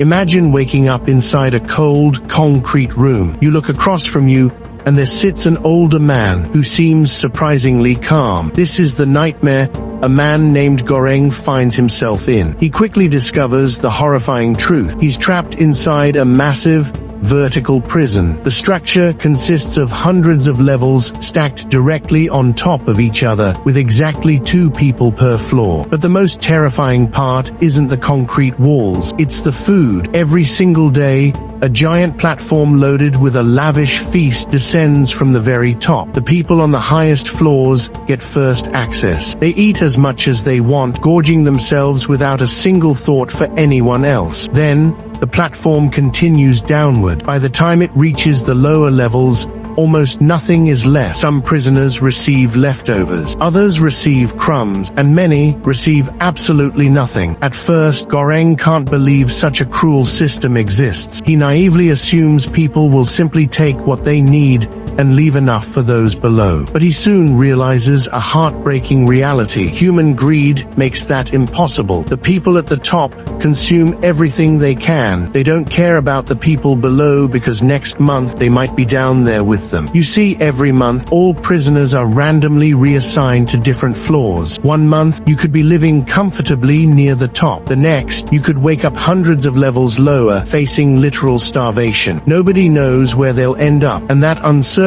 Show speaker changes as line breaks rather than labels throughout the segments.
Imagine waking up inside a cold, concrete room. You look across from you, and there sits an older man who seems surprisingly calm. This is the nightmare a man named Goreng finds himself in. He quickly discovers the horrifying truth. He's trapped inside a massive, vertical prison. The structure consists of hundreds of levels stacked directly on top of each other, with exactly 2 people per floor. But the most terrifying part isn't the concrete walls, it's the food. Every single day, a giant platform loaded with a lavish feast descends from the very top. The people on the highest floors get first access. They eat as much as they want, gorging themselves without a single thought for anyone else. Then, the platform continues downward. By the time it reaches the lower levels, almost nothing is left. Some prisoners receive leftovers, others receive crumbs, and many receive absolutely nothing. At first, Goreng can't believe such a cruel system exists. He naively assumes people will simply take what they need and leave enough for those below. But he soon realizes a heartbreaking reality. Human greed makes that impossible. The people at the top consume everything they can. They don't care about the people below because next month they might be down there with them. You see, every month, all prisoners are randomly reassigned to different floors. One month, you could be living comfortably near the top. The next, you could wake up hundreds of levels lower, facing literal starvation. Nobody knows where they'll end up, and that uncertainty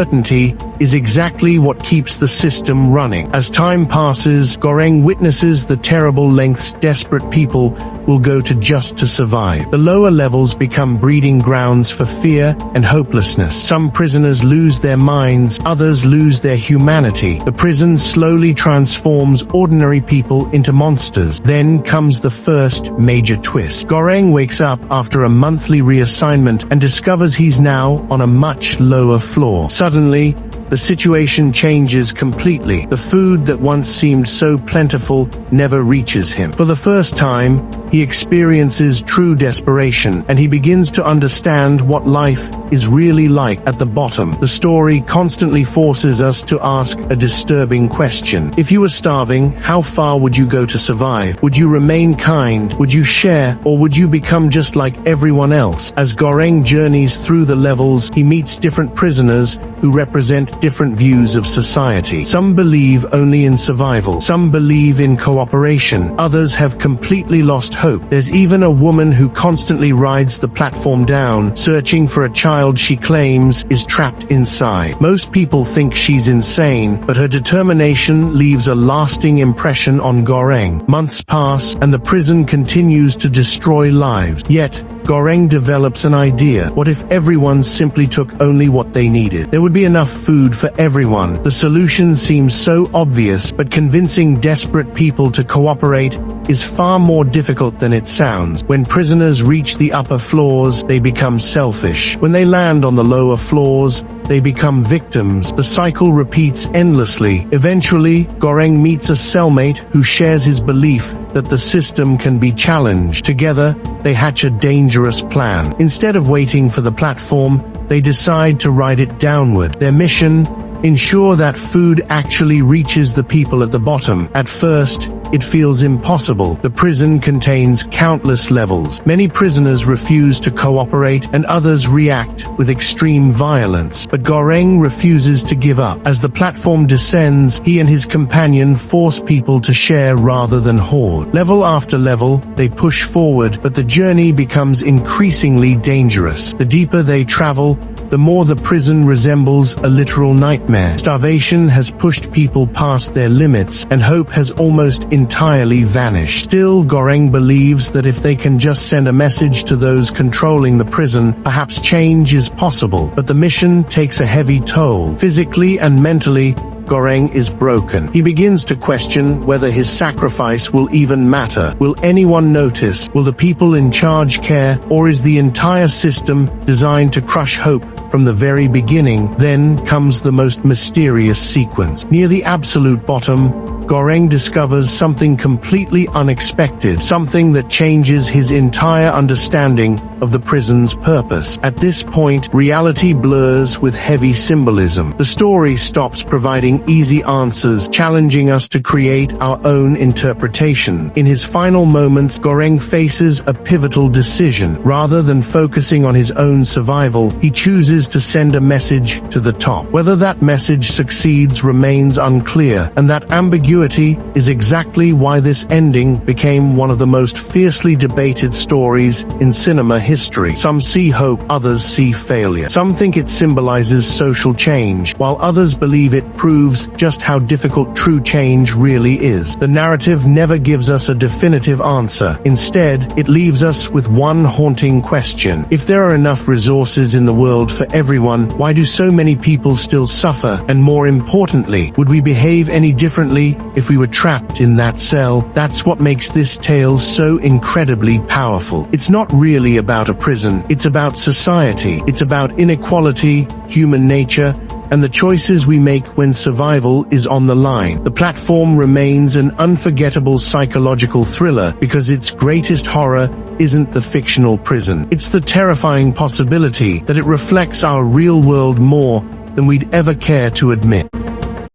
is exactly what keeps the system running. As time passes, Goreng witnesses the terrible lengths desperate people will go to just to survive. The lower levels become breeding grounds for fear and hopelessness. Some prisoners lose their minds, others lose their humanity. The prison slowly transforms ordinary people into monsters. Then comes the first major twist. Goreng wakes up after a monthly reassignment and discovers he's now on a much lower floor. Suddenly, the situation changes completely. The food that once seemed so plentiful never reaches him. For the first time, he experiences true desperation, and he begins to understand what life is really like at the bottom. The story constantly forces us to ask a disturbing question. If you were starving, how far would you go to survive? Would you remain kind? Would you share? Or would you become just like everyone else? As Goreng journeys through the levels, he meets different prisoners who represent different views of society. Some believe only in survival. Some believe in cooperation. Others have completely lost hope. There's even a woman who constantly rides the platform down, searching for a child she claims is trapped inside. Most people think she's insane, but her determination leaves a lasting impression on Goreng. Months pass, and the prison continues to destroy lives. Yet, Goreng develops an idea. What if everyone simply took only what they needed? There would be enough food for everyone. The solution seems so obvious, but convincing desperate people to cooperate is far more difficult than it sounds. When prisoners reach the upper floors, they become selfish. When they land on the lower floors, they become victims. The cycle repeats endlessly. Eventually, Goreng meets a cellmate who shares his belief that the system can be challenged. Together, they hatch a dangerous plan. Instead of waiting for the platform, they decide to ride it downward. Their mission: ensure that food actually reaches the people at the bottom. At first, it feels impossible. The prison contains countless levels. Many prisoners refuse to cooperate, and others react with extreme violence. But Goreng refuses to give up. As the platform descends, he and his companion force people to share rather than hoard. Level after level, they push forward, but the journey becomes increasingly dangerous. The deeper they travel, the more the prison resembles a literal nightmare. Starvation has pushed people past their limits, and hope has almost entirely vanished. Still, Goreng believes that if they can just send a message to those controlling the prison, perhaps change is possible. But the mission takes a heavy toll. Physically and mentally, Goreng is broken. He begins to question whether his sacrifice will even matter. Will anyone notice? Will the people in charge care? Or is the entire system designed to crush hope from the very beginning? Then comes the most mysterious sequence. Near the absolute bottom, Goreng discovers something completely unexpected, something that changes his entire understanding of the prison's purpose. At this point, reality blurs with heavy symbolism. The story stops providing easy answers, challenging us to create our own interpretation. In his final moments, Goreng faces a pivotal decision. Rather than focusing on his own survival, he chooses to send a message to the top. Whether that message succeeds remains unclear, and that ambiguity is exactly why this ending became one of the most fiercely debated stories in cinema history. Some see hope, others see failure. Some think it symbolizes social change, while others believe it proves just how difficult true change really is. The narrative never gives us a definitive answer. Instead, it leaves us with one haunting question. If there are enough resources in the world for everyone, why do so many people still suffer? And more importantly, would we behave any differently if we were trapped in that cell? That's what makes this tale so incredibly powerful. It's not really about a prison. It's about society. It's about inequality, human nature, and the choices we make when survival is on the line. The Platform remains an unforgettable psychological thriller because its greatest horror isn't the fictional prison. It's the terrifying possibility that it reflects our real world more than we'd ever care to admit.